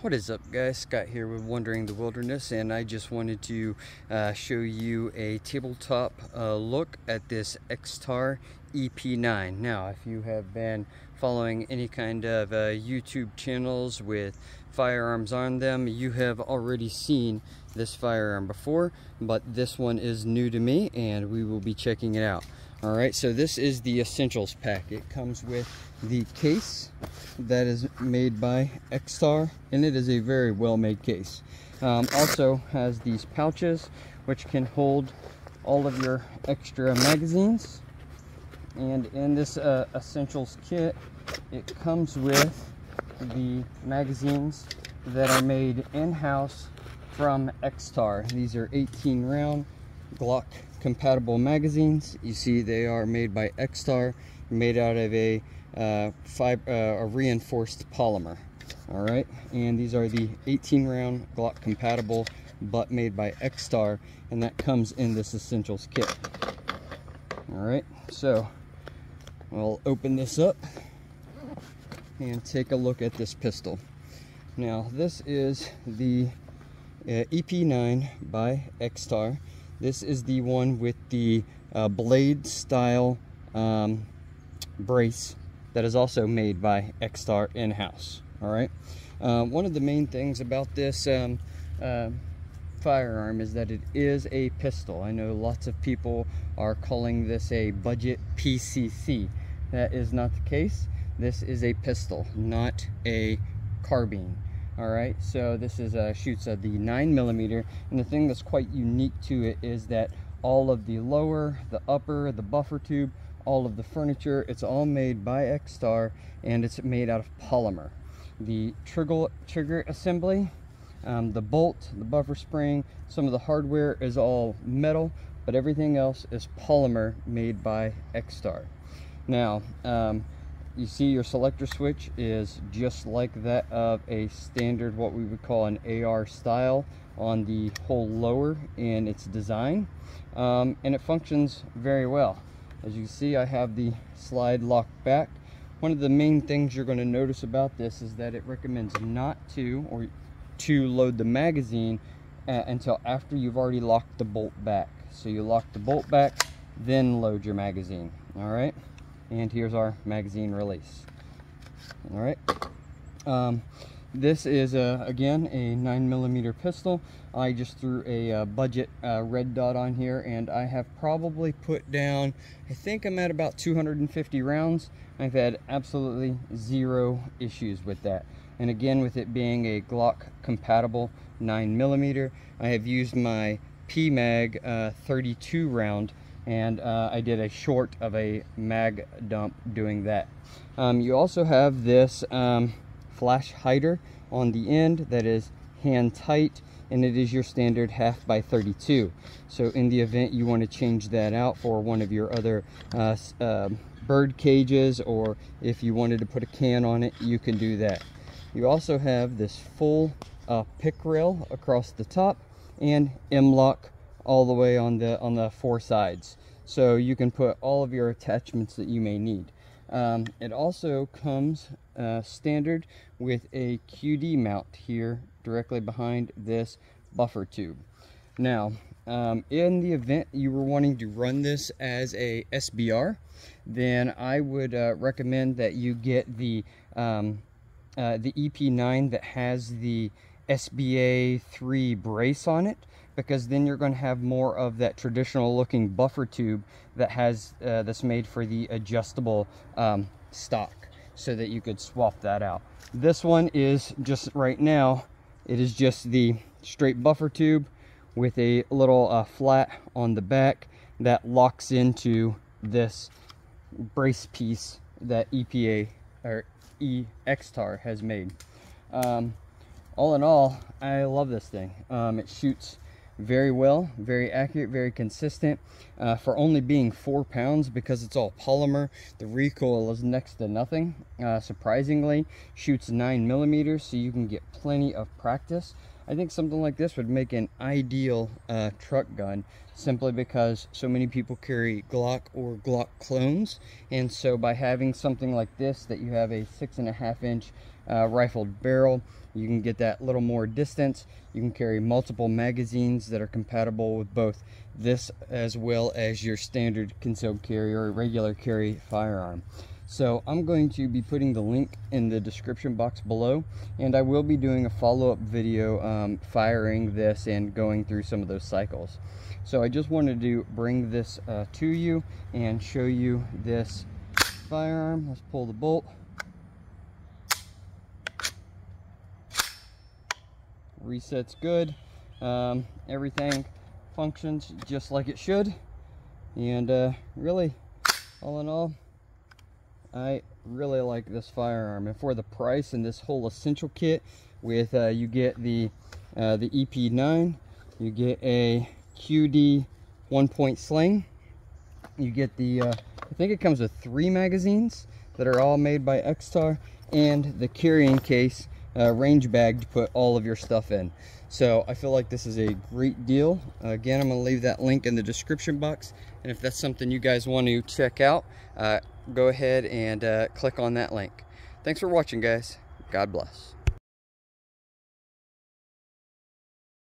What is up, guys? Scott here with Wandering the Wilderness, and I just wanted to show you a tabletop look at this Extar EP9. Now, if you have been following any kind of YouTube channels with firearms on them, you have already seen this firearm before, but this one is new to me and we will be checking it out. Alright, so this is the Essentials pack. It comes with the case that is made by Extar, and it is a very well made case. Also has these pouches which can hold all of your extra magazines, and in this Essentials kit it comes with the magazines that are made in-house from Extar. These are 18 round Glock compatible magazines. You see they are made by Extar, made out of a reinforced polymer. All right, and these are the 18 round Glock compatible, but made by Extar, and that comes in this Essentials kit. All right, so I'll open this up and take a look at this pistol. Now, this is the EP9 by Extar. This is the one with the blade style brace that is also made by Extar in-house. All right. One of the main things about this firearm is that it is a pistol. I know lots of people are calling this a budget PCC. That is not the case. This is a pistol, not a carbine. All right, so this is shoots at the 9mm, and the thing that's quite unique to it is that all of the lower, the upper, the buffer tube, all of the furniture, it's all made by Extar, and it's made out of polymer. The trigger assembly, the bolt, the buffer spring, some of the hardware is all metal, but everything else is polymer made by Extar. Now, you see your selector switch is just like that of a standard, what we would call an AR style, on the whole lower in its design, and it functions very well. As you can see, I have the slide lock back. One of the main things you're going to notice about this is that it recommends not to load the magazine until after you've already locked the bolt back. So you lock the bolt back, then load your magazine. All right. And here's our magazine release. All right, this is again a 9mm pistol. I just threw a budget red dot on here, and I have probably put down, I think I'm at about 250 rounds. I've had absolutely zero issues with that. And again, with it being a Glock compatible 9mm, I have used my PMag 32 round, and I did a short of a mag dump doing that. You also have this flash hider on the end that is hand tight, and it is your standard 1/2x32. So in the event you want to change that out for one of your other bird cages, or if you wanted to put a can on it, you can do that. You also have this full pick rail across the top, and M-lock all the way on the four sides, so you can put all of your attachments that you may need. It also comes standard with a QD mount here directly behind this buffer tube. Now, in the event you were wanting to run this as a SBR, then I would recommend that you get the EP9 that has the SBA 3 brace on it, because then you're going to have more of that traditional looking buffer tube that has that's made for the adjustable stock, so that you could swap that out. This one is just, right now, it is just the straight buffer tube with a little flat on the back that locks into this brace piece that Extar has made. All in all, I love this thing. It shoots very well, very accurate, very consistent. For only being 4 pounds, because it's all polymer, the recoil is next to nothing. Surprisingly, shoots 9mm, so you can get plenty of practice. I think something like this would make an ideal truck gun, simply because so many people carry Glock or Glock clones, and so by having something like this, that you have a 6.5 inch rifled barrel, you can get that little more distance. You can carry multiple magazines that are compatible with both this as well as your standard concealed carry or regular carry firearm. So I'm going to be putting the link in the description box below, and I will be doing a follow-up video firing this and going through some of those cycles. So I just wanted to bring this to you and show you this firearm. Let's pull the bolt. Reset's good. Everything functions just like it should, and really, all in all, I really like this firearm. And for the price and this whole essential kit, with you get the EP9, you get a QD 1-point sling, you get the I think it comes with 3 magazines that are all made by Extar, and the carrying case range bag to put all of your stuff in. So I feel like this is a great deal. Again, I'm going to leave that link in the description box, and if that's something you guys want to check out, go ahead and click on that link. Thanks for watching, guys. God bless.